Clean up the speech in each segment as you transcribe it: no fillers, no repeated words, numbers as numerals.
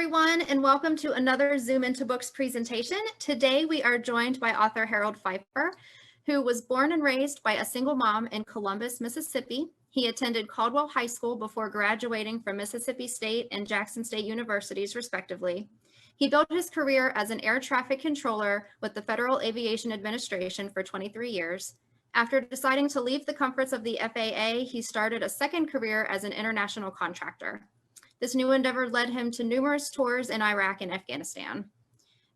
everyone, and welcome to another Zoom into Books presentation. Today we are joined by author Harold Pfeiffer, who was born and raised by a single mom in Columbus, Mississippi. He attended Caldwell High School before graduating from Mississippi State and Jackson State Universities, respectively. He built his career as an air traffic controller with the Federal Aviation Administration for 23 years. After deciding to leave the comforts of the FAA, he started a second career as an international contractor. This new endeavor led him to numerous tours in Iraq and Afghanistan.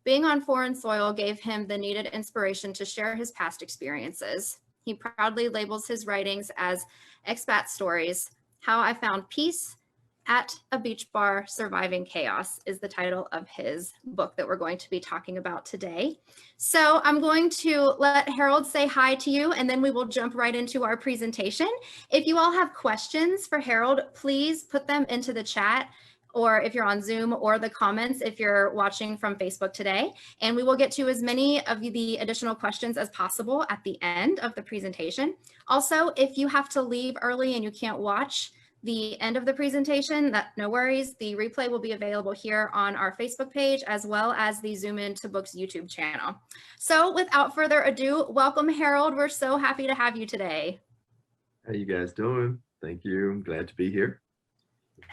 Being on foreign soil gave him the needed inspiration to share his past experiences. He proudly labels his writings as expat stories. How I Found Peace at a Beach Bar, Surviving Chaos is the title of his book that we're going to be talking about today. So I'm going to let Harold say hi to you, and then we will jump right into our presentation. If you all have questions for Harold, please put them into the chat, or if you're on Zoom, or the comments if you're watching from Facebook today. And we will get to as many of the additional questions as possible at the end of the presentation. Also, if you have to leave early and you can't watch the end of the presentation, no worries. The replay will be available here on our Facebook page, as well as the Zoom Into Books YouTube channel. So without further ado, welcome, Harold. We're so happy to have you today. How you guys doing? Thank you. I'm glad to be here.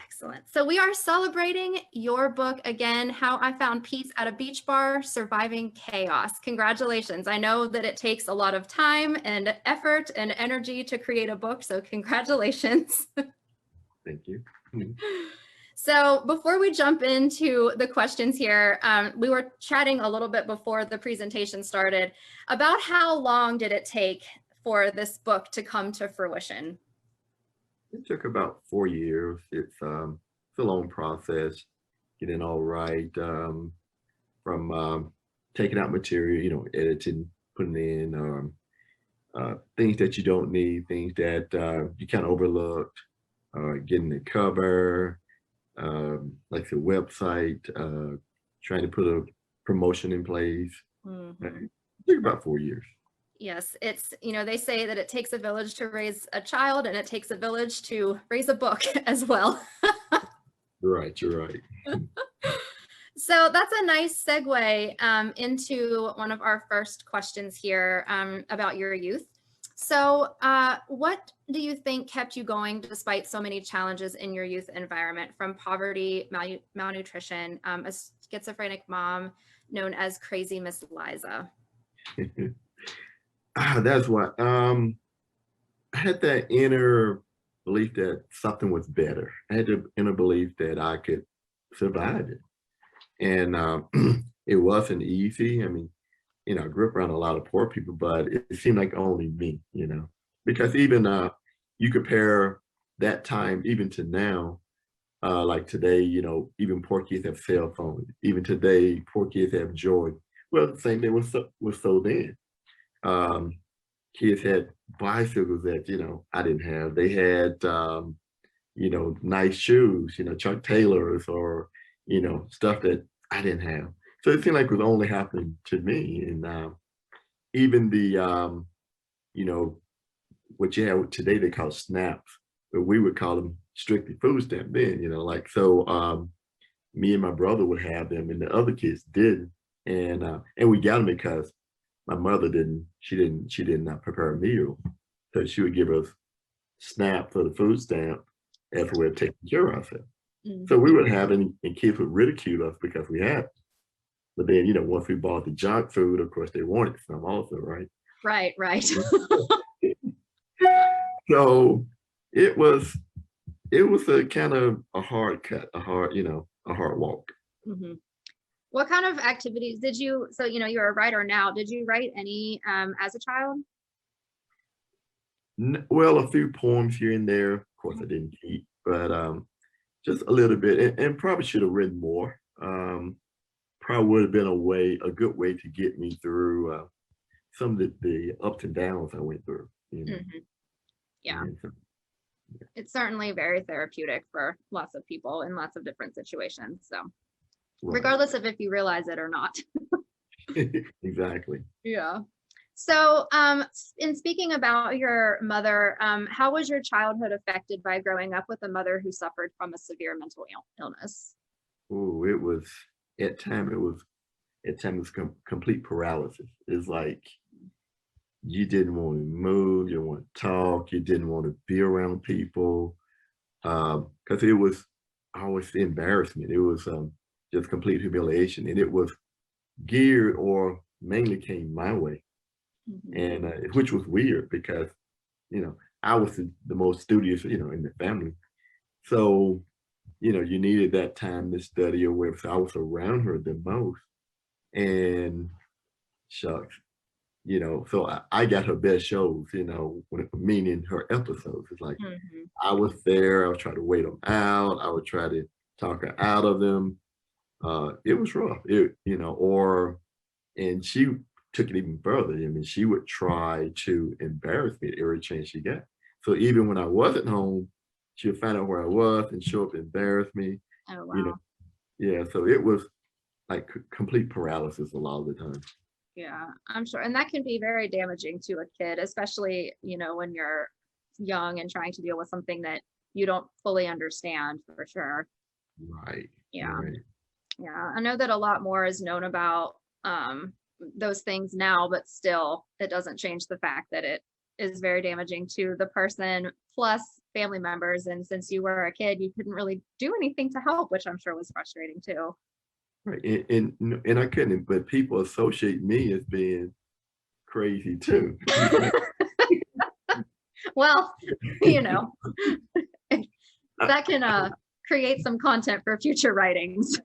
Excellent. So we are celebrating your book again, How I Found Peace at a Beach Bar, Surviving Chaos. Congratulations. I know that it takes a lot of time and effort and energy to create a book, so congratulations. Thank you. So before we jump into the questions here, we were chatting a little bit before the presentation started about how long did it take for this book to come to fruition? It took about 4 years. It's a long process, getting all right, from taking out material, editing, putting in things that you don't need, things that you kind of overlooked. Getting the cover, like the website, trying to put a promotion in place. It took about 4 years. Yes, it's, they say that it takes a village to raise a child, and it takes a village to raise a book as well. Right, you're right. So that's a nice segue into one of our first questions here about your youth. So what do you think kept you going despite so many challenges in your youth environment, from poverty, malnutrition, a schizophrenic mom known as Crazy Miss Liza? That's what I had, that inner belief that something was better. I had the inner belief that I could survive it. And it wasn't easy. I mean, I grew up around a lot of poor people, but it seemed like only me, because even you compare that time even to now, like today, even poor kids have cell phones. Even today, poor kids have joy. Well, the same thing was so then. Kids had bicycles that, I didn't have. They had, nice shoes, Chuck Taylors, or, stuff that I didn't have. So it seemed like it was only happening to me. And even the, what you have today, they call snaps, but we would call them strictly food stamp then, so me and my brother would have them, and the other kids didn't. And we got them because my mother she didn't prepare a meal. So she would give us SNAP for the food stamp as a way of taking care of ourselves. So we would have it, and kids would ridicule us because we had it. But then, once we bought the junk food, of course, they wanted some also, right? Right. So it was a kind of a hard cut, a hard walk. Mm-hmm. What kind of activities did you, so, you're a writer now, did you write any as a child? Well, a few poems here and there. Of course, I didn't keep, but just a little bit, and probably should have written more. Probably would have been a good way to get me through some of the ups and downs I went through. Yeah. It's certainly very therapeutic for lots of people in lots of different situations. So regardless of if you realize it or not. Exactly. Yeah. So in speaking about your mother, how was your childhood affected by growing up with a mother who suffered from a severe mental illness? Ooh, it was at time it was complete paralysis. It's like you didn't want to move, you didn't want to talk, you didn't want to be around people. Because it was always embarrassment. It was just complete humiliation, and it was geared or mainly came my way, Mhm. and which was weird because I was the most studious in the family, so you needed that time to study or whatever. So I was around her the most, and shucks, so I got her best shows, meaning her episodes. It's like Mhm. I was there. I was trying to wait them out. I would try to talk her out of them. It was rough. And she took it even further. I mean, she would try to embarrass me every chance she got. So even when I wasn't home, she would find out where I was and show up and embarrass me. Oh, You know, wow. yeah. So it was like complete paralysis a lot of the time. Yeah, I'm sure. And that can be very damaging to a kid, especially, when you're young and trying to deal with something that you don't fully understand for sure. Right. Yeah. Right. Yeah. I know that a lot more is known about those things now, but still, it doesn't change the fact that it is very damaging to the person plus family members. And since you were a kid, you couldn't really do anything to help, which I'm sure was frustrating too. Right. And I couldn't, but people associate me as being crazy too. Well, you know, that can create some content for future writings.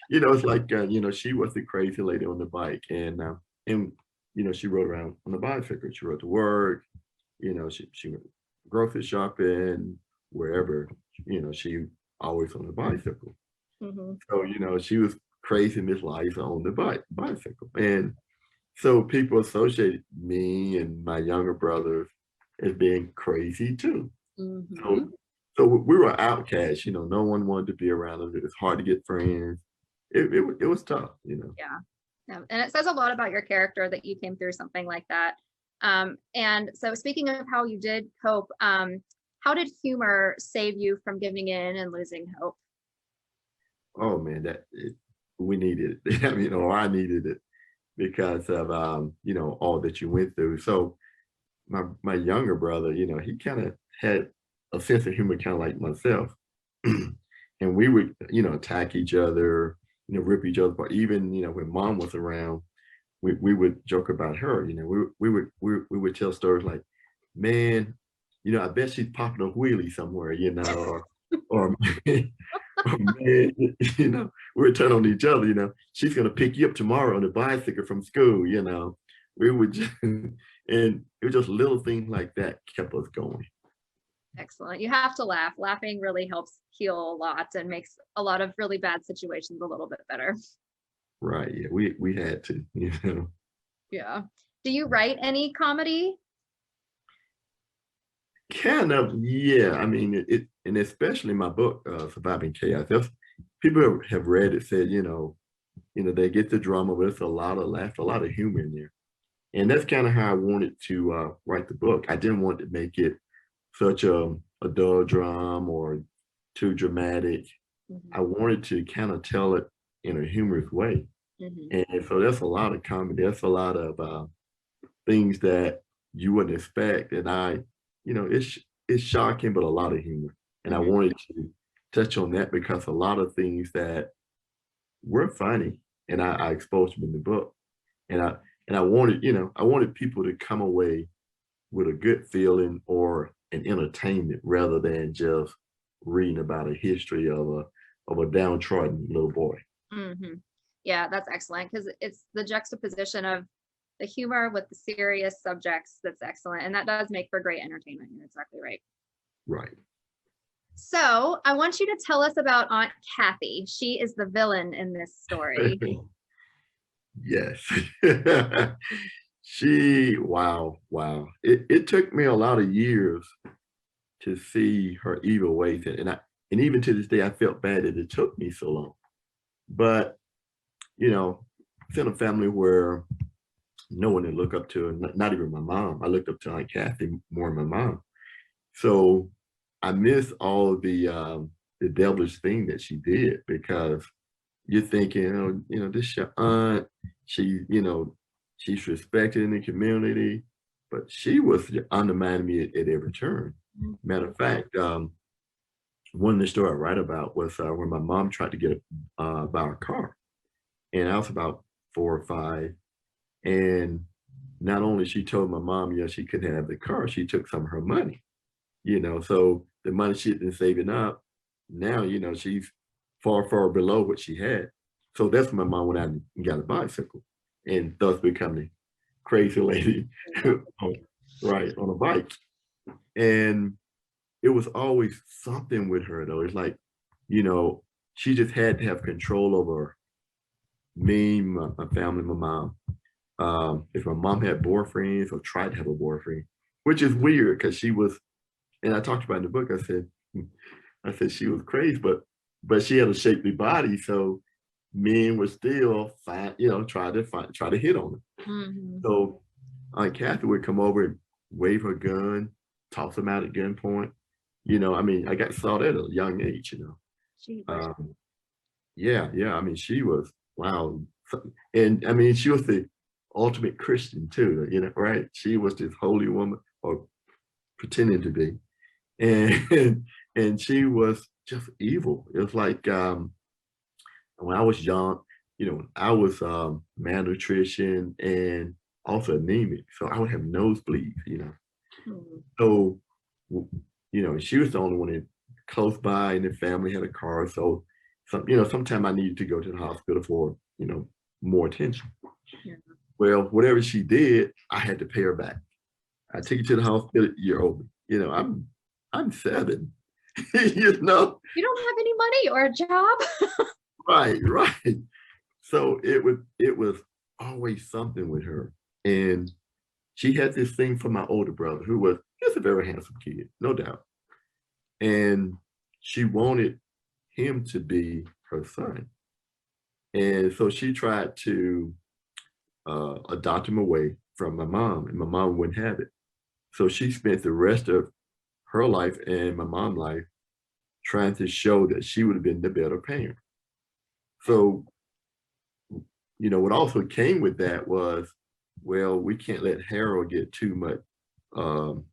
It's like she was the crazy lady on the bike, and she rode around on the bicycle. She rode to work. She went grocery shopping wherever. She always on the bicycle. Mhm. So she was crazy Miss Liza on the bicycle, and so people associated me and my younger brothers as being crazy too. So Mhm. so we were outcasts. No one wanted to be around us. It was hard to get friends. It was tough. Yeah. Yeah. And it says a lot about your character that you came through something like that. And so speaking of how you did cope, how did humor save you from giving in and losing hope? Oh man, we needed it. I mean, or I needed it because of all that you went through. So my younger brother, he kind of had a sense of humor, kind of like myself, and we would attack each other, rip each other apart. Even when mom was around, we would joke about her. We would tell stories like, man, I bet she's popping a wheelie somewhere, or oh man, we would turn on each other, she's gonna pick you up tomorrow on a bicycle from school. We would just, and it was just little things like that kept us going. Excellent. You have to laugh. Laughing really helps heal a lot and makes a lot of really bad situations a little bit better. Right. Yeah. We had to. Yeah. Do you write any comedy? Kind of, yeah. I mean, and especially my book, Surviving Chaos. People have read it, said, they get the drama, but it's a lot of laughter, a lot of humor in there. And that's kind of how I wanted to write the book. I didn't want to make it such a dull drum or too dramatic. I Mhm. wanted to kind of tell it in a humorous way. Mhm. And so that's a lot of comedy. That's a lot of things that you wouldn't expect. And it's shocking, but a lot of humor. And I Mhm. wanted to touch on that because a lot of things that were funny, and I exposed them in the book. And I wanted, I wanted people to come away with a good feeling or an entertainment rather than just reading about a history of a downtrodden little boy. Mhm. Yeah, that's excellent because it's the juxtaposition of the humor with the serious subjects that's excellent, and that does make for great entertainment. You're exactly right. Right. So, I want you to tell us about Aunt Kathy. She is the villain in this story. Yes. Wow. It took me a lot of years to see her evil ways. And even to this day, I felt bad that it took me so long. But, it's in a family where no one to look up to, not even my mom. I looked up to Aunt Kathy more than my mom. So I miss all of the the devilish thing that she did, because you're thinking, oh, this your aunt, she, she's respected in the community, but she was undermining me at every turn. Matter of fact, one of the story I write about was when my mom tried to get buy a car, and I was about 4 or 5, and not only she told my mom, she couldn't have the car, she took some of her money, so the money she'd been saving up, now, she's far, far below what she had. So that's when my mom went out and got a bicycle, and thus become the crazy lady, right, on a bike. And it was always something with her though. It's like, you know, she just had to have control over me, my family, my mom. If my mom had boyfriends or tried to have a boyfriend, which is weird because she was, and I talked about in the book, I said she was crazy, but she had a shapely body, so men would still find, try to hit on her. Mhm. So Aunt Kathy would come over and wave her gun, toss them out at gunpoint. I mean, I got saw that at a young age, Jeez. Yeah. I mean, she was wow. And I mean, she was the ultimate Christian too, right? She was this holy woman, or pretending to be. And and she was just evil. It was like when I was young, I was malnutrition and also anemic. So I would have nosebleeds. Mhm. So, she was the only one that close by, and the family had a car. So, sometimes I needed to go to the hospital for, more attention. Yeah. Well, whatever she did, I had to pay her back. I take you to the hospital, you're over. I'm 7. you know, You don't have any money or a job? right. So it was always something with her. And she had this thing for my older brother, who was just a very handsome kid, no doubt. And she wanted him to be her son. And so she tried to adopt him away from my mom, and my mom wouldn't have it. So she spent the rest of her life and my mom's life trying to show that she would have been the better parent. So, what also came with that was, well, we can't let Harold get um,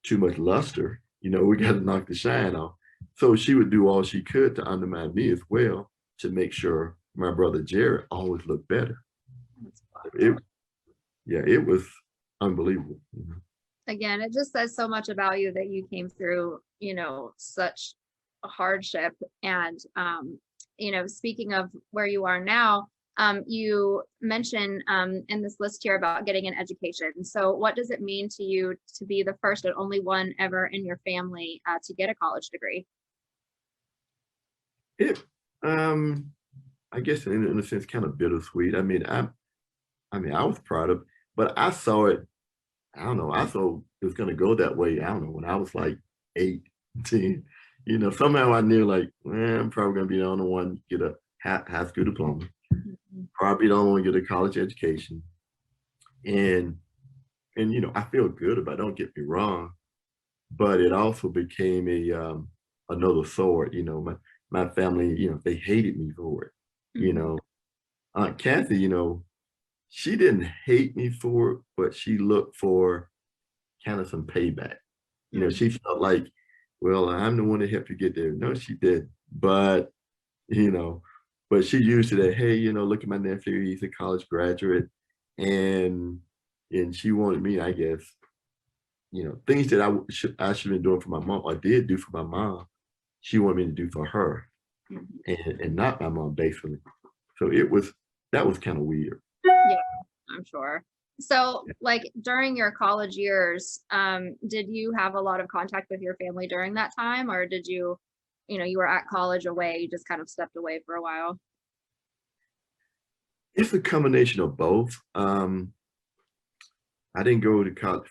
too much luster. We got to knock the shine off. So she would do all she could to undermine me as well, to make sure my brother Jared always looked better. That's wild. It, yeah, it was unbelievable. Again, it just says so much about you that you came through, such a hardship. And, speaking of where you are now, you mentioned in this list here about getting an education. So what does it mean to you to be the first and only one ever in your family to get a college degree? It, I guess in a sense, kind of bittersweet. I was proud of, but I saw it. I don't know. I saw it was going to go that way. I don't know, when I was like 8, 10. Somehow I knew, like, I'm probably going to be the only one to get a high school diploma. Mhm. Probably the only one to get a college education. And I feel good about it, don't get me wrong, but it also became another sword. My family, they hated me for it. Mhm. Aunt Kathy, she didn't hate me for it, but she looked for kind of some payback. Mhm. She felt like, well, I'm the one that helped you get there. No, she did. You know, but she used it that, hey, look at my nephew, he's a college graduate. And she wanted me, I guess, things that I should have been doing for my mom, or did do for my mom, she wanted me to do for her, Mhm. and not my mom, basically. So that was kind of weird. Yeah, I'm sure. So, like during your college years, did you have a lot of contact with your family during that time, or did you, you were at college away, you just kind of stepped away for a while? It's a combination of both. I didn't go to college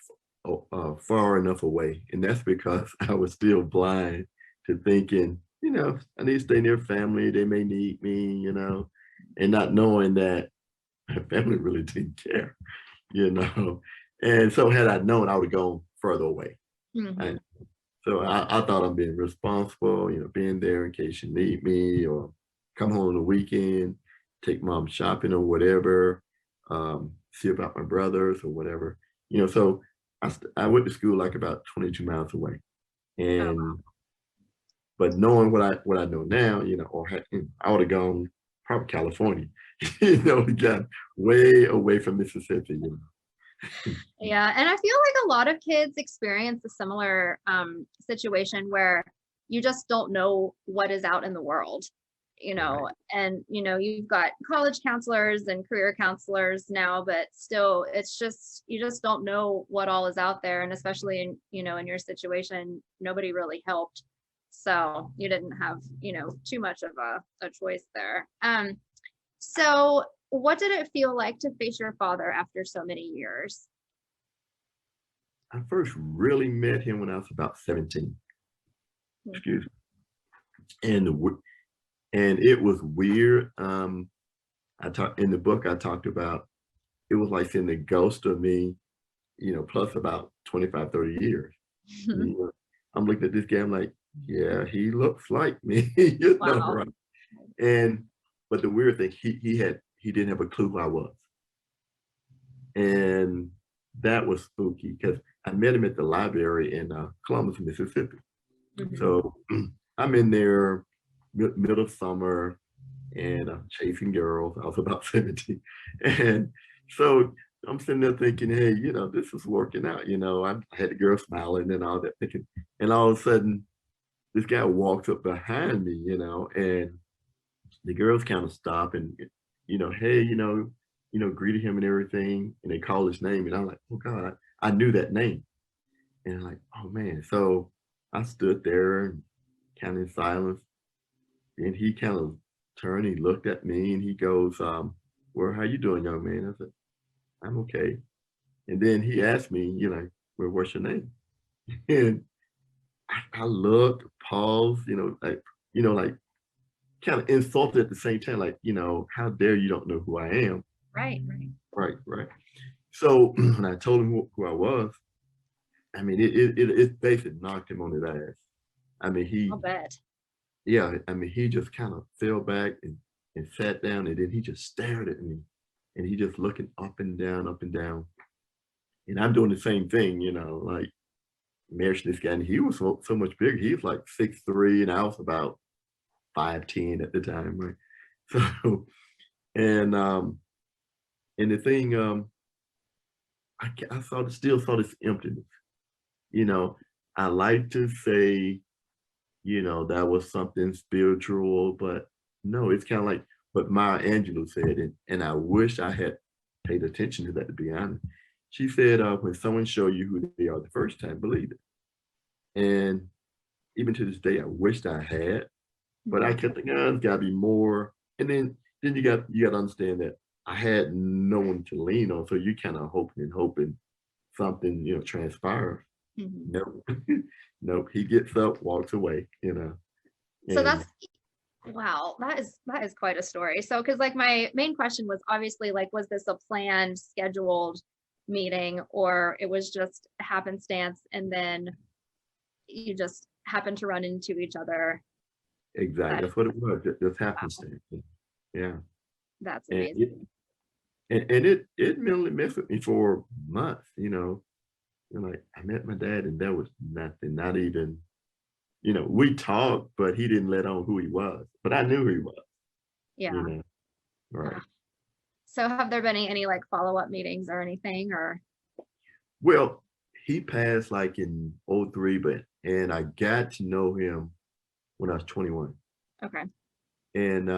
far enough away, and that's because I was still blind to thinking, I need to stay near family. They may need me, and not knowing that my family really didn't care, you know. And so, had I known, I would have gone further away. Mhm. And So I thought I'm being responsible, being there in case you need me or come home on the weekend, take mom shopping or whatever, see about my brothers or whatever. So I went to school like about 22 miles away. Oh, And but knowing what I know now, I would have gone probably California, got way away from Mississippi. yeah. And I feel like a lot of kids experience a similar situation where you just don't know what is out in the world, Right. and you've got college counselors and career counselors now, but still it's just you just don't know what all is out there. And especially in your situation, nobody really helped. So you didn't have, too much of a choice there. So what did it feel like to face your father after so many years? I first really met him when I was about 17. Hmm. Excuse me. And it was weird. I talked in the book. I talked about it was like seeing the ghost of me, plus about 25, 30 years. You know, I'm looking at this guy. I'm like, yeah, he looks like me, Wow. right? And but the weird thing, he didn't have a clue who I was, and that was spooky because I met him at the library in Columbus, Mississippi. Mhm. So I'm in there middle of summer and I'm chasing girls. I was about 17. And so I'm sitting there thinking, hey, this is working out. I had the girl smiling and all that thinking. And all of a sudden, this guy walks up behind me, and the girls kind of stop and, hey, greeted him and everything. And they call his name. And I'm like, oh God, I knew that name. And I'm like, oh man. So I stood there and kind of in silence. And he kind of turned, he looked at me and he goes, well, how you doing, young man? I said, I'm okay. And then he asked me, well, what's your name? And I looked, paused, like kind of insulted at the same time, like, how dare you don't know who I am? Right, right. Right, right. So when I told him who I was, I mean, it basically knocked him on his ass. I mean, I'll bet. yeah, I mean, he just kind of fell back and sat down, and then he just stared at me, and he just looking up and down, up and down. And I'm doing the same thing, like married this guy, and he was so much bigger. He was like 6'3", and I was about 5'10" at the time, right? So, and and the thing, I still saw this emptiness. You know, I like to say, that was something spiritual, but no, it's kind of like what Maya Angelou said, and I wish I had paid attention to that, to be honest. She said, when someone show you who they are the first time, believe it. And even to this day, I wished I had, but I Mhm. kept thinking, oh, there's gotta be more. And then you got to understand that I had no one to lean on, so you kind of hoping something transpires. Mhm. Nope, nope. He gets up, walks away, So and that's wow, that is quite a story. So, because like my main question was obviously like, was this a planned, scheduled meeting, or it was just happenstance, and then you just happened to run into each other? exactly That that's what it was. Just wow, happenstance. Yeah, that's and it amazing. and it mentally messed with me for months. Like I met my dad, and there was nothing, not even. We talked, but he didn't let on who he was. But I knew who he was. You Yeah. know, right. Ah. So have there been any like follow-up meetings or anything, or Well, he passed like in '03, and I got to know him when I was 21. okay. And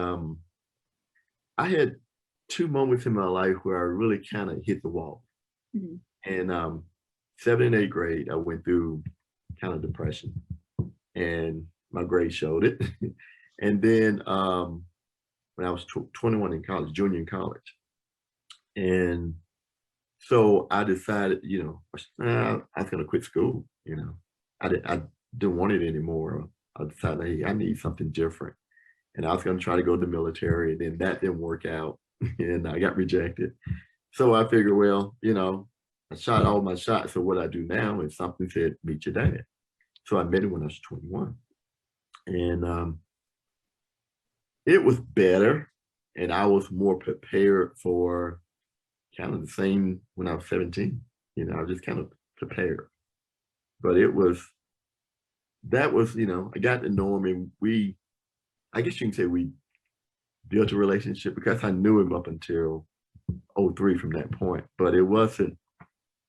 I had two moments in my life where I really kind of hit the wall. Mhm. And 7th and 8th grade, I went through kind of depression, and my grades showed it. And then when I was 21 in college, junior in college, and so I decided, I was going to quit school. I didn't want it anymore. I decided, hey, I need something different, and I was going to try to go to the military. And then that didn't work out, and I got rejected. So I figured, well, I shot all my shots. So what I do now is something said, meet your dad. So I met him when I was 21. And it was better. And I was more prepared for kind of the same when I was 17. I was just kind of prepared. But that was, I got to know him, and I guess you can say we built a relationship because I knew him up until '03 from that point. But there was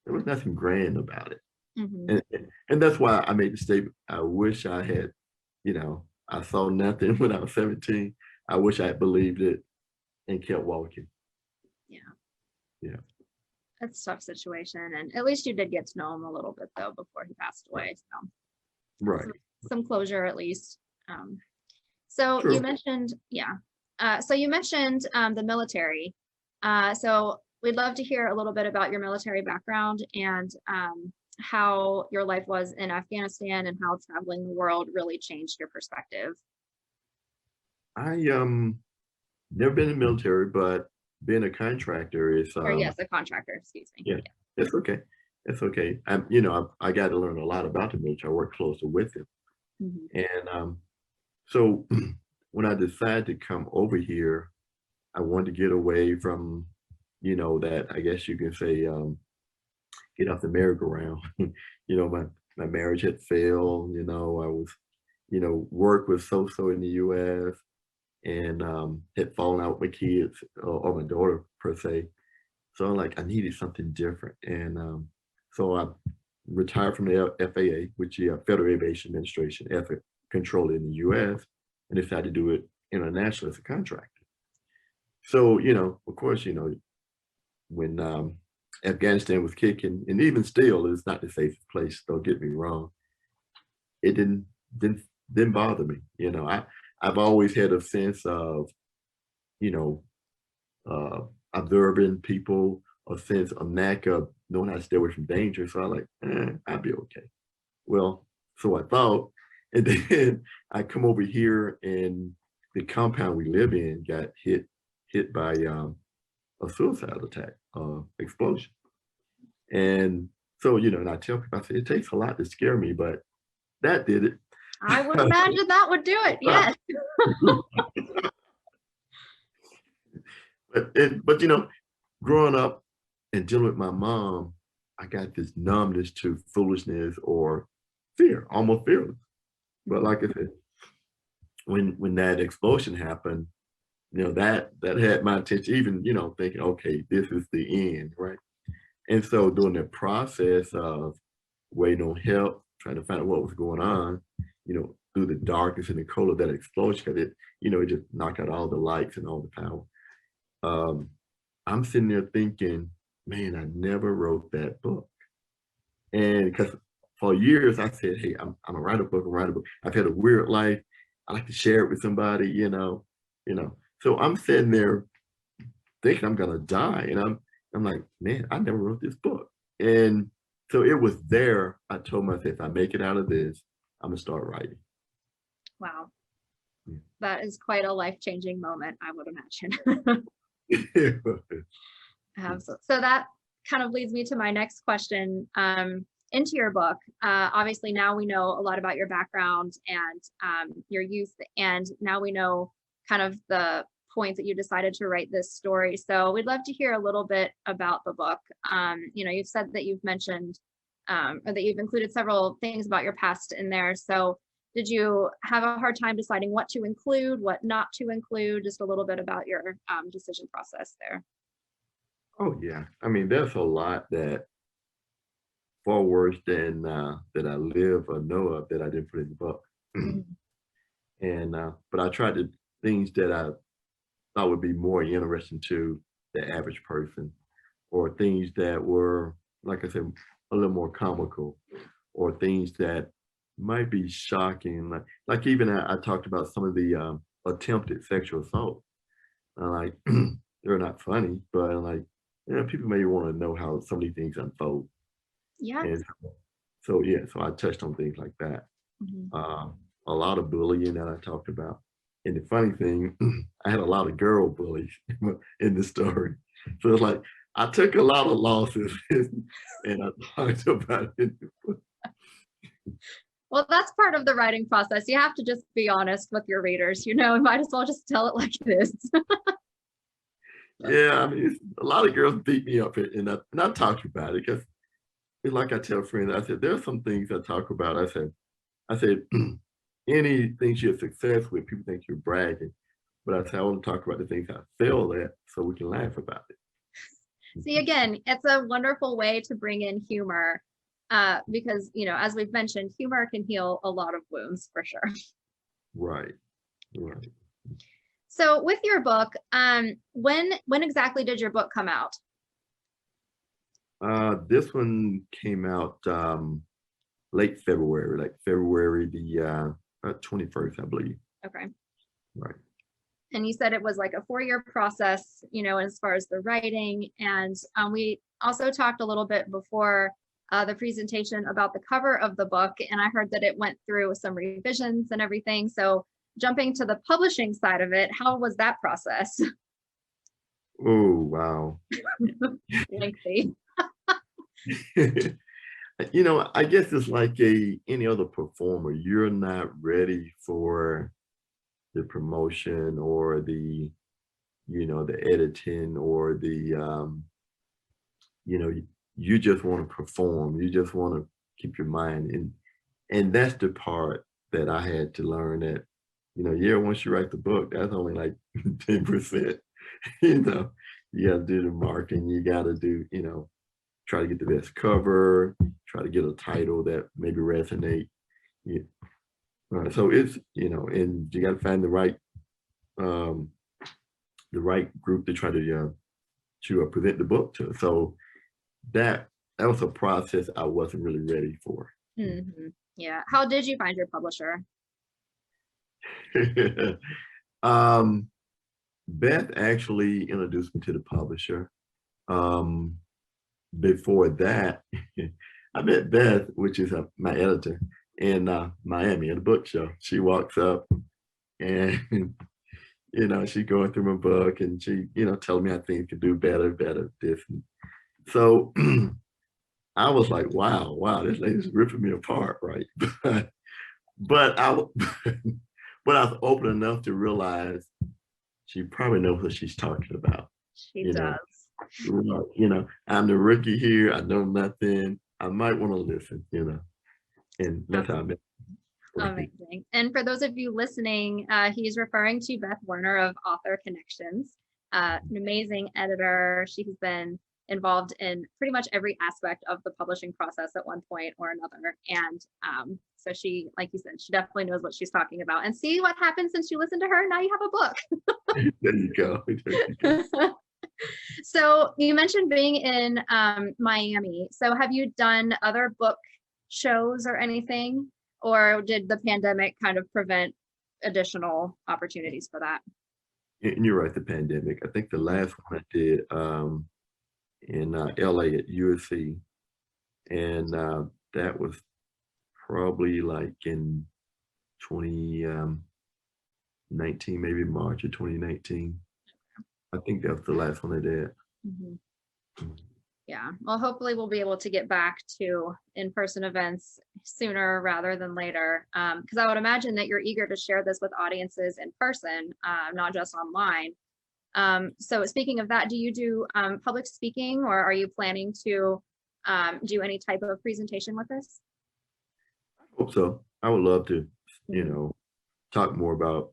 nothing grand about it. Mhm. And that's why I made the statement. I wish I had, I saw nothing when I was 17. I wish I had believed it and kept walking. Yeah. Yeah. That's a tough situation. And at least you did get to know him a little bit though before he passed away. So Right. some closure at least. So True. you mentioned, yeah. So you mentioned the military. So we'd love to hear a little bit about your military background and how your life was in Afghanistan and how traveling the world really changed your perspective. I never been in the military, but being a contractor is Or yes, a contractor, excuse me. yeah, it's okay. It's okay. I got to learn a lot about the military. I work closer with it. Mhm. And so when I decided to come over here, I wanted to get away from, that I guess you can say, get off the merry-go-round. My marriage had failed. I was, work was so in the U.S. and had fallen out with my kids or my daughter per se. So I'm like, I needed something different. And so I retired from the FAA, which is Federal Aviation Administration, effort control in the US, and decided to do it internationally as a contractor. So, of course, when Afghanistan was kicking, and even still, it's not the safest place, don't get me wrong. It didn't, didn't bother me. I've always had a sense of, you know, uh, observing people, a sense, a knack of knowing how to stay away from danger. So I like, I'll be okay. Well, so I thought, and then I come over here, and the compound we live in got hit by a suicide attack, explosion. And so, and I tell people, I say, it takes a lot to scare me, but that did it. I would imagine that would do it. Yes. But growing up and dealing with my mom, I got this numbness to foolishness or fear, almost fearless. But like I said, when that explosion happened, that had my attention, even, thinking, okay, this is the end, right? And so during the process of waiting on help, trying to find out what was going on, through the darkness and the cold of that explosion, because it just knocked out all the lights and all the power. I'm sitting there thinking, man, I never wrote that book. And because for years I said, hey, I'm gonna write a book, I've had a weird life. I like to share it with somebody, So I'm sitting there thinking I'm gonna die. And I'm like, man, I never wrote this book. And so it was there. I told myself, if I make it out of this, I'm gonna start writing. Wow. Yeah. That is quite a life-changing moment, I would imagine. Absolutely. So that kind of leads me to my next question. Into your book, obviously now we know a lot about your background and your youth, and now we know kind of the point that you decided to write this story. So we'd love to hear a little bit about the book. You've said that you've mentioned or that you've included several things about your past in there. So did you have a hard time deciding what to include, what not to include? Just a little bit about your decision process there. Oh yeah. I mean, there's a lot that far worse than that I live or know of that I didn't put in the book. Mhm. And but I tried to things that I thought would be more interesting to the average person, or things that were, like I said, a little more comical, or things that might be shocking. Like even I talked about some of the attempted sexual assault. Like they're not funny, but like people may want to know how some of these things unfold. Yeah. And so yeah, so I touched on things like that. Mhm. A lot of bullying that I talked about. And the funny thing, I had a lot of girl bullies in the story. So it's like I took a lot of losses and I talked about it. Well, that's part of the writing process. You have to just be honest with your readers, you know, and might as well just tell it like it is. Yeah, I mean, a lot of girls beat me up, and I talk about it because, like I tell friends, I said there's some things I talk about. I said anything you have success with, people think you're bragging, but I said I want to talk about the things I failed at, so we can laugh about it. See, again, it's a wonderful way to bring in humor because, you know, as we've mentioned, humor can heal a lot of wounds for sure. Right, right. So with your book, when exactly did your book come out? This one came out late February, like February the 21st, I believe. Okay. Right. And you said it was like a 4-year process, you know, as far as the writing. And we also talked a little bit before the presentation about the cover of the book. And I heard that it went through some revisions and everything. So jumping to the publishing side of it, how was that process? Oh, wow. Lengthy. You know, I guess it's like any other performer. You're not ready for the promotion or the, the editing or you just want to perform. You just want to keep your mind in. And that's the part that I had to learn that, yeah, once you write the book, that's only like 10%. You know, you got to do the marketing, you got to do, try to get the best cover, try to get a title that maybe resonate. Yeah. So it's, and you got to find the right group to try to present the book to. So that was a process I wasn't really ready for. Mm-hmm. Yeah. How did you find your publisher? Beth actually introduced me to the publisher. Before that, I met Beth, which is my editor in Miami at a book show. She walks up and, she's going through my book and she, telling me how things could do better, this. So I was like, wow, this lady's ripping me apart, right? But I was open enough to realize she probably knows what she's talking about. She does. I'm the rookie here. I know nothing. I might want to listen, and that's how I met. Amazing. And for those of you listening, he's referring to Beth Werner of Author Connections, an amazing editor. She has been involved in pretty much every aspect of the publishing process at one point or another. And so she, like you said, she definitely knows what she's talking about. And see what happens since you listen to her. Now you have a book. There you go. There you go. So you mentioned being in Miami. So have you done other book shows or anything? Or did the pandemic kind of prevent additional opportunities for that? And you're right, the pandemic. I think the last one I did in LA at USC. And that was probably like in 2019, maybe March of 2019. I think that was the last one I did. Mm-hmm. Yeah, well, hopefully we'll be able to get back to in-person events sooner rather than later. Because I would imagine that you're eager to share this with audiences in person, not just online. So speaking of that, do you do public speaking, or are you planning to do any type of presentation with this? I hope so. I would love to, talk more about,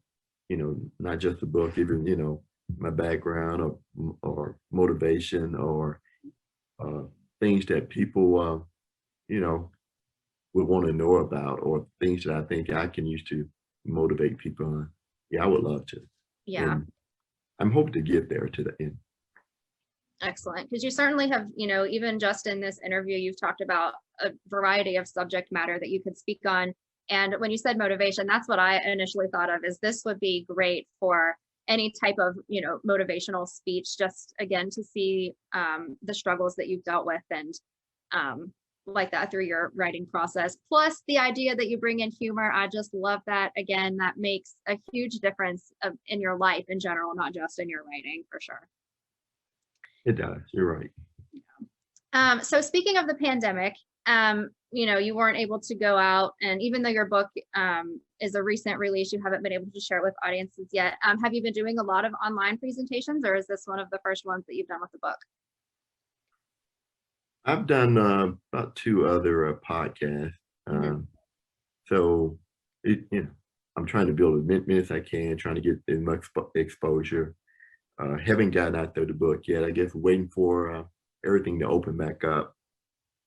not just the book, even, my background or motivation or things that people, would want to know about, or things that I think I can use to motivate people on. Yeah, I would love to. Yeah. And I'm hoping to get there to the end. Excellent. Because you certainly have, even just in this interview, you've talked about a variety of subject matter that you could speak on. And when you said motivation, that's what I initially thought of, is this would be great for any type of, motivational speech, just again, to see the struggles that you've dealt with and like that through your writing process. Plus the idea that you bring in humor. I just love that. Again, that makes a huge difference in your life in general, not just in your writing, for sure. It does. You're right. So speaking of the pandemic, you weren't able to go out, and even though your book is a recent release, you haven't been able to share it with audiences yet. Have you been doing a lot of online presentations, or is this one of the first ones that you've done with the book? I've done about 2 other podcasts. Mhm. So I'm trying to build as many as I can, trying to get as much exposure. Haven't gotten out there the book yet. I guess waiting for everything to open back up,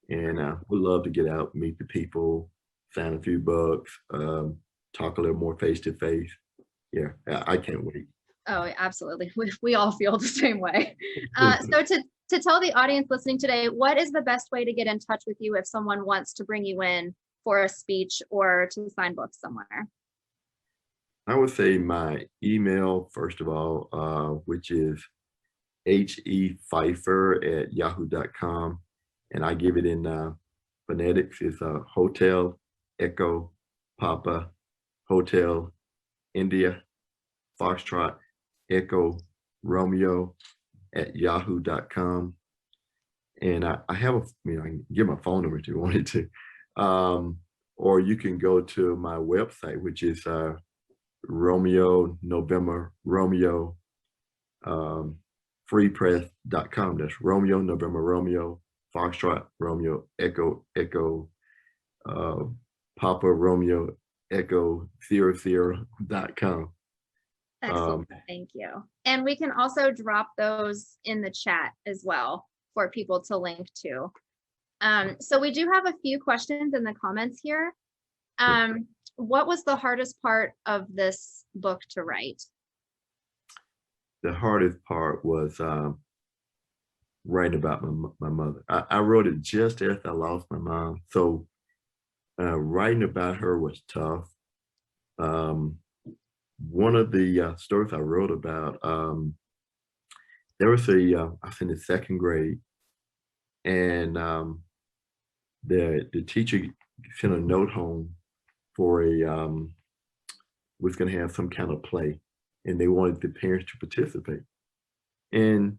and would love to get out, meet the people, sign a few books, talk a little more face to face. Yeah, I can't wait. Oh, absolutely. We all feel the same way. So to tell the audience listening today, what is the best way to get in touch with you if someone wants to bring you in for a speech or to sign books somewhere? I would say my email, first of all, which is hepfeiffer@yahoo.com. And I give it in phonetics. It's Hotel Echo Papa Hotel India Foxtrot Echo Romeo at yahoo.com. And I have I can give my phone number if you wanted to. Or you can go to my website, which is Romeo November Romeo freepress.com. That's Romeo November Romeo Foxtrot Romeo Echo Papa Romeo Echo 00.com. Excellent. Thank you. And we can also drop those in the chat as well for people to link to. So we do have a few questions in the comments here. What was the hardest part of this book to write? The hardest part was writing about my mother. I wrote it just after I lost my mom. So writing about her was tough. One of the stories I wrote about, there was I was in the 2nd grade, and the teacher sent a note home for was going to have some kind of play, and they wanted the parents to participate. And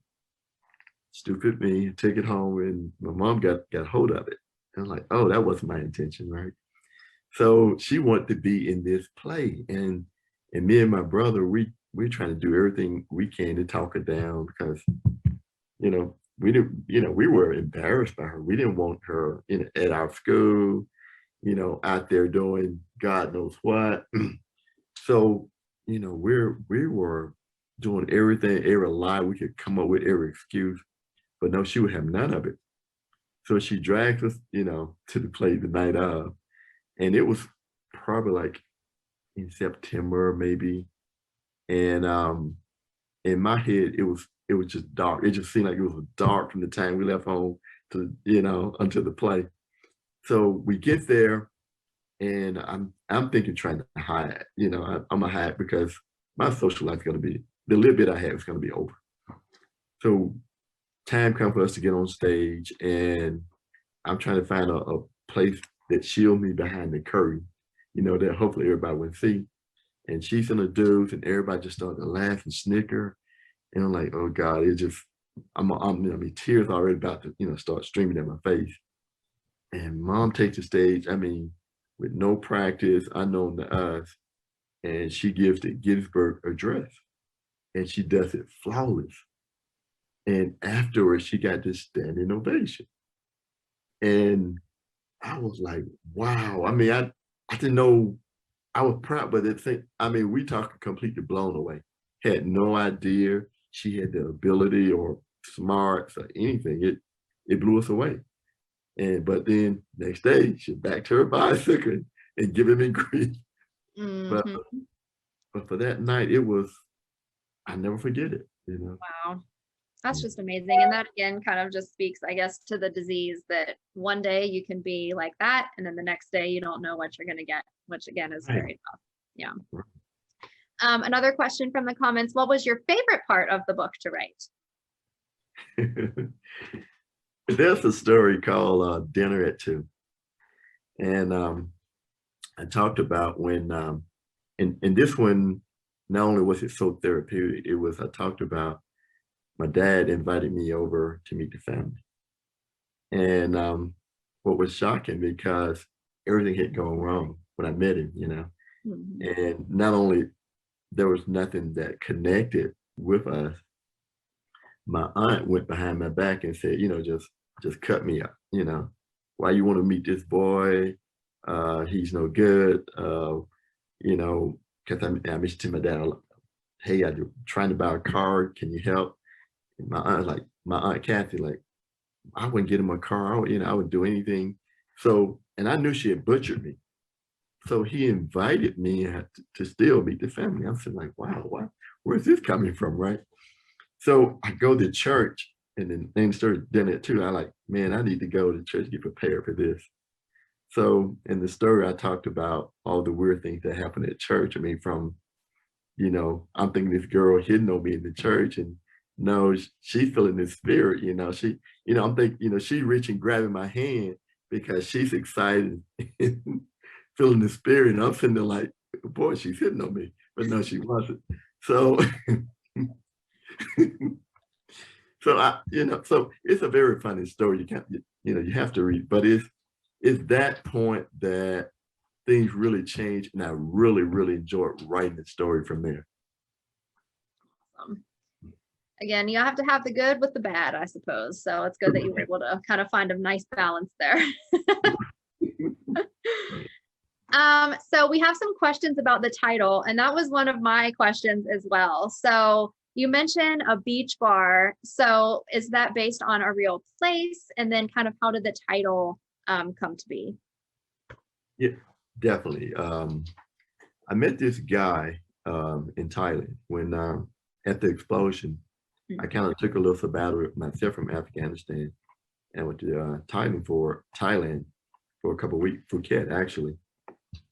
stupid me took it home, and my mom got hold of it. And I'm like, oh, that wasn't my intention, right? So she wanted to be in this play, and me and my brother, we're trying to do everything we can to talk her down, because we didn't, we were embarrassed by her. We didn't want her at our school, out there doing God knows what. So we were doing everything, every lie we could come up with, every excuse, but no, she would have none of it. So she dragged us, to the play the night of, and it was probably like in September maybe. And in my head, it was just dark. It just seemed like it was dark from the time we left home to until the play. So we get there, and I'm thinking, trying to hide. I'm gonna hide because my social life is gonna be, the little bit I have is gonna be over. So time comes for us to get on stage, and I'm trying to find a place that shield me behind the curtain, that hopefully everybody would see. And she's introduced, and everybody just started to laugh and snicker. And I'm like, oh God, tears already about to, start streaming down my face. And mom takes the stage, with no practice, unknown to us. And she gives the Gettysburg Address, and she does it flawless. And afterwards, she got this standing ovation. And I was like, wow. I didn't know. I was proud, but we talked completely blown away. Had no idea she had the ability or smarts or anything. It blew us away. But then next day, she back to her bicycle and giving me grief. But for that night, I never forget it. Wow. That's just amazing. And that again kind of just speaks, I guess, to the disease, that one day you can be like that, and then the next day you don't know what you're going to get, which again is very tough. Yeah. Another question from the comments: what was your favorite part of the book to write? There's a story called Dinner at 2. And I talked about when, and this one, not only was it so therapeutic, I talked about my dad invited me over to meet the family. And what was shocking because everything had gone wrong when I met him, you know. Mhm. And not only there was nothing that connected with us, my aunt went behind my back and said, you know, just cut me up, you know. Why you want to meet this boy? He's no good. You know, because I mentioned to my dad, hey, I'm trying to buy a car. Can you help? And my aunt Kathy, like, I wouldn't get him a car. You know, I would do anything. So, and I knew she had butchered me. So he invited me to still meet the family. I'm saying like, wow, where's this coming from, right? So I go to church and then things started doing it too. I like, man, I need to go to church, get prepared for this. So in the story, I talked about all the weird things that happened at church. I mean, from, you know, I'm thinking this girl hitting on me in the church and no, she's feeling the spirit, you know, I'm thinking, you know, she reaching, grabbing my hand because she's excited, feeling the spirit. And I'm sitting there like, boy, she's hitting on me, but no, she wasn't. So, so so it's a very funny story. You can't, you know, you have to read, but it's that point that things really change, and I really, really enjoyed writing the story from there. Um, Again, you have to have the good with the bad, I suppose. So it's good that you were able to kind of find a nice balance there. So we have some questions about the title, and that was one of my questions as well. So you mentioned a beach bar. So is that based on a real place? And then kind of how did the title come to be? Yeah, definitely. I met this guy in Thailand when at the explosion. I kind of took a little sabbatical myself from Afghanistan and went to Thailand for a couple of weeks, Phuket actually.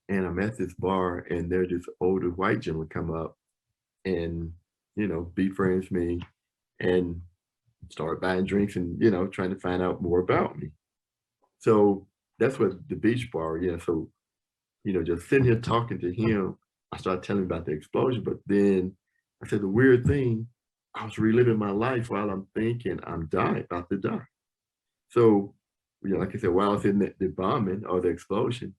And I'm at this bar, and there's this older white gentleman come up and, you know, befriends me and start buying drinks and, you know, trying to find out more about me. So that's what the beach bar, yeah. So, you know, just sitting here talking to him, I started telling him about the explosion. But then I said, the weird thing, I was reliving my life while I'm thinking I'm dying, about to die. So, you know, like I said, while I was in the bombing or the explosion,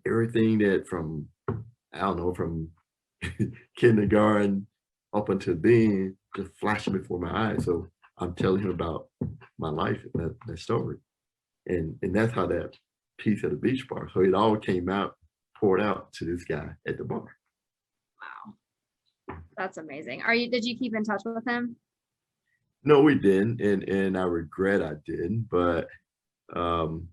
everything that from, I don't know, from kindergarten up until then, just flashing before my eyes. So I'm telling him about my life, that story. And that's how that piece of the beach bar. So it all came out, poured out to this guy at the bar. Wow, that's amazing. Did you keep in touch with him? No, we didn't, and I regret I didn't. But um,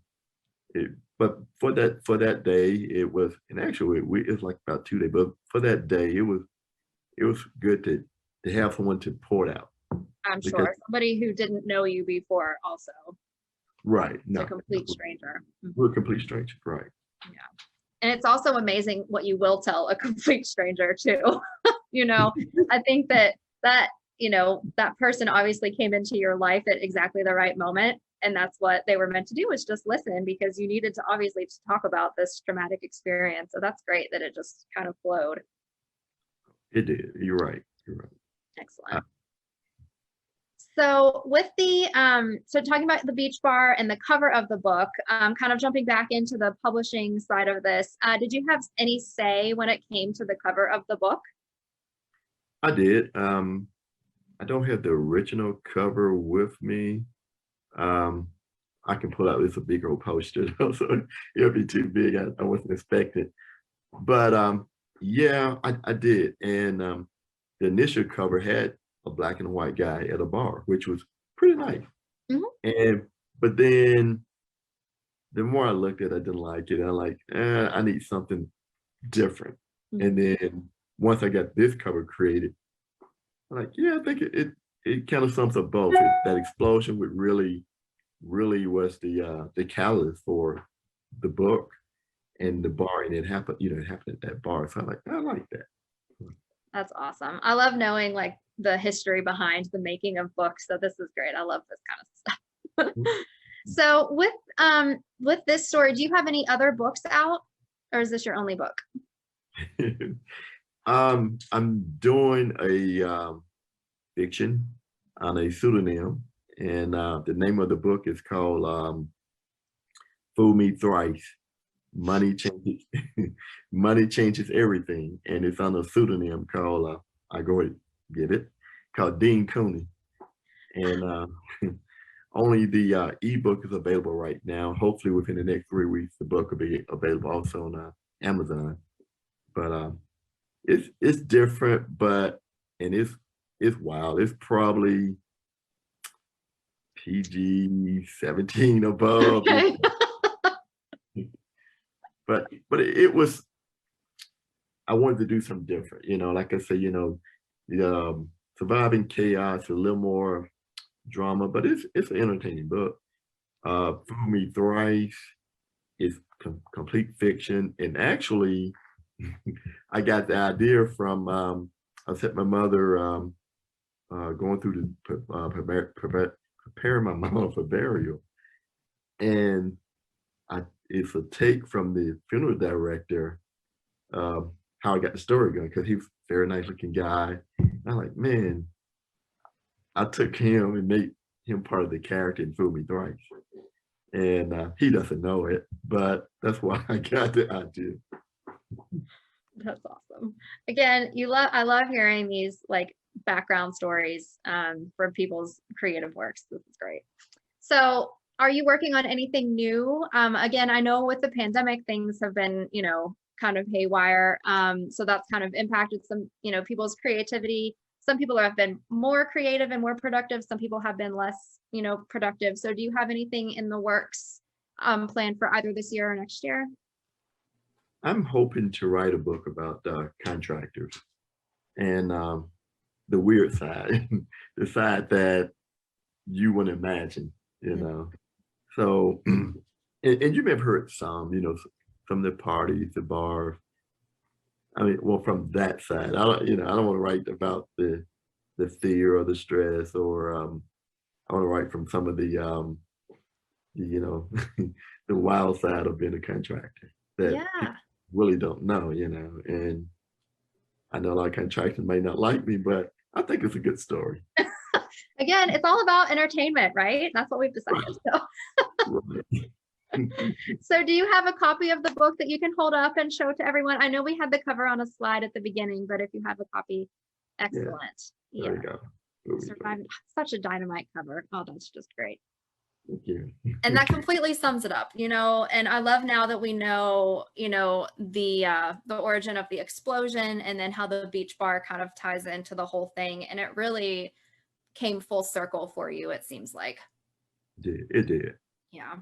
but for that day, it was, and actually it was like about 2 days. But for that day, it was good to have someone to pour it out. I'm Because sure somebody who didn't know you before also. right, It's a no, complete stranger. we're a complete stranger, right? Yeah. And it's also amazing what you will tell a complete stranger too. You know, I think that, you know, that person obviously came into your life at exactly the right moment. And that's what they were meant to do, was just listen, because you needed to obviously talk about this traumatic experience. So that's great that it just kind of flowed. It did. You're right. You're right. Excellent. So with the so talking about the beach bar and the cover of the book, kind of jumping back into the publishing side of this, did you have any say when it came to the cover of the book? I did. I don't have the original cover with me. Um, I can pull out, it's a big old poster, so it'll be too big. I wasn't expecting. But yeah, I did. And the initial cover had a black and white guy at a bar, which was pretty nice. Mhm. And but then the more I looked at it, I didn't like it. I'm like, I need something different. And then once I got this cover created, I'm like, yeah, I think it kind of sums up both. That explosion would really was the catalyst for the book and the bar, and it happened, you know, it happened at that bar. So I like that. That's awesome. I love knowing like the history behind the making of books. So this is great. I love this kind of stuff. So with this story, do you have any other books out, or is this your only book? I'm doing a fiction on a pseudonym, and the name of the book is called Fool Me Thrice. Money changes, money changes everything, and it's on a pseudonym called I go ahead get it called Dean Cooney, and only the ebook is available right now. Hopefully, within the next 3 weeks, the book will be available also on Amazon. But it's different, but and it's wild. It's probably PG-17 above. Okay. But it was, I wanted to do something different, like I say, the Surviving Chaos, a little more drama, but it's an entertaining book. Fool Me Thrice is complete fiction, and actually I got the idea from I said my mother going through the preparing my mom for burial, and it's a take from the funeral director, how I got the story going, because he was a very nice looking guy. And I'm like, man, I took him and made him part of the character in Fool Me Thrice. And he doesn't know it, but that's why I got the idea. That's awesome. Again, I love hearing these like background stories from people's creative works. This is great. So are you working on anything new? Again, I know with the pandemic, things have been, kind of haywire. So that's kind of impacted some, people's creativity. Some people have been more creative and more productive. Some people have been less, productive. So do you have anything in the works planned for either this year or next year? I'm hoping to write a book about contractors and the weird side, the side that you wouldn't imagine, So, and you may have heard some, from the parties, the bars. I mean, well, from that side, I don't want to write about the fear or the stress, or I want to write from some of the the wild side of being a contractor that Yeah. really don't know, and I know a lot of contractors may not like me, but I think it's a good story. Again, it's all about entertainment, right? That's what we've decided. So do you have a copy of the book that you can hold up and show to everyone? I know we had the cover on a slide at the beginning, but if you have a copy, excellent. Yeah. There you go. Surviving, such a dynamite cover. Oh, that's just great. Thank you. And that completely sums it up, and I love now that we know, the origin of the explosion, and then how the beach bar kind of ties into the whole thing. And it really came full circle for you, it seems like. It did. Yeah.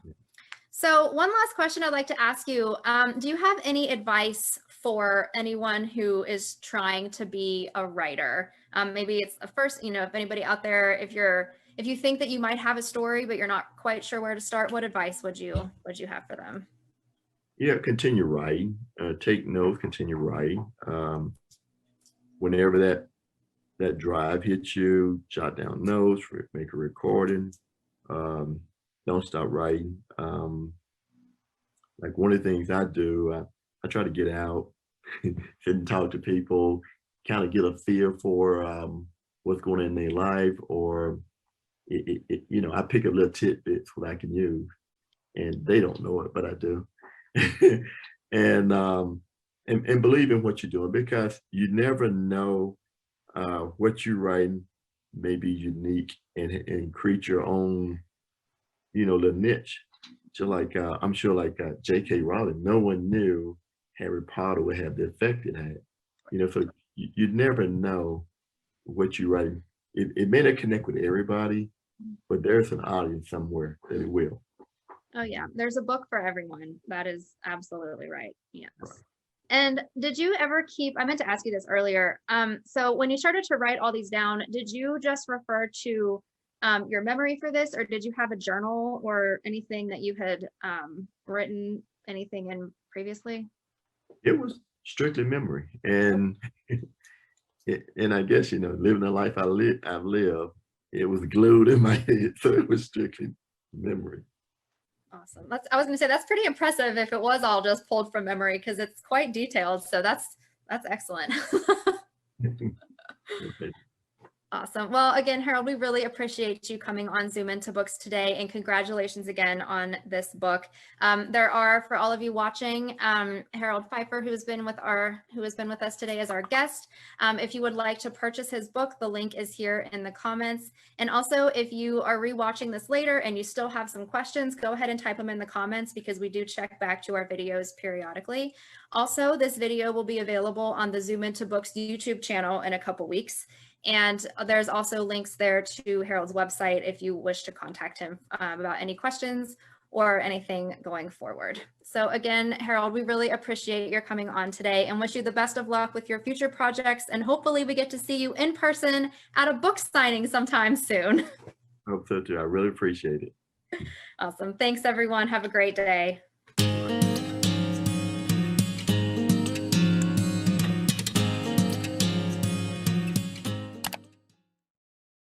So one last question I'd like to ask you, do you have any advice for anyone who is trying to be a writer? Maybe it's a first, if anybody out there, if you think that you might have a story, but you're not quite sure where to start, what advice would you have for them? Yeah, continue writing, take notes, continue writing. Whenever that drive hits you, jot down notes, make a recording. Don't stop writing. Like one of the things I do, I try to get out, sit and talk to people, kind of get a feel for what's going on in their life, or I pick up little tidbits what I can use, and they don't know it, but I do. and believe in what you're doing, because you never know what you're writing may be unique and create your own, little niche. So like, I'm sure like J.K. Rowling, no one knew Harry Potter would have the effect it had. So you never know what you write. It may not connect with everybody, but there's an audience somewhere that it will. Oh yeah, there's a book for everyone. That is absolutely right. Yes. Right. And did you ever I meant to ask you this earlier. So when you started to write all these down, did you just refer to your memory for this, or did you have a journal or anything that you had written anything in previously? It was strictly memory, and and I guess living the life I've lived, it was glued in my head, so it was strictly memory. Awesome. I was going to say that's pretty impressive if it was all just pulled from memory, because it's quite detailed. So that's excellent. Okay. Awesome. Well, again, Harold, we really appreciate you coming on Zoom Into Books today, and congratulations again on this book. There are, for all of you watching, Harold Pfeiffer, who has been with us today as our guest. If you would like to purchase his book, the link is here in the comments. And also, if you are rewatching this later and you still have some questions, go ahead and type them in the comments, because we do check back to our videos periodically. Also, this video will be available on the Zoom Into Books YouTube channel in a couple weeks. And there's also links there to Harold's website if you wish to contact him about any questions or anything going forward. So again, Harold, we really appreciate your coming on today and wish you the best of luck with your future projects. And hopefully we get to see you in person at a book signing sometime soon. I hope so too. I really appreciate it. Awesome. Thanks, everyone. Have a great day.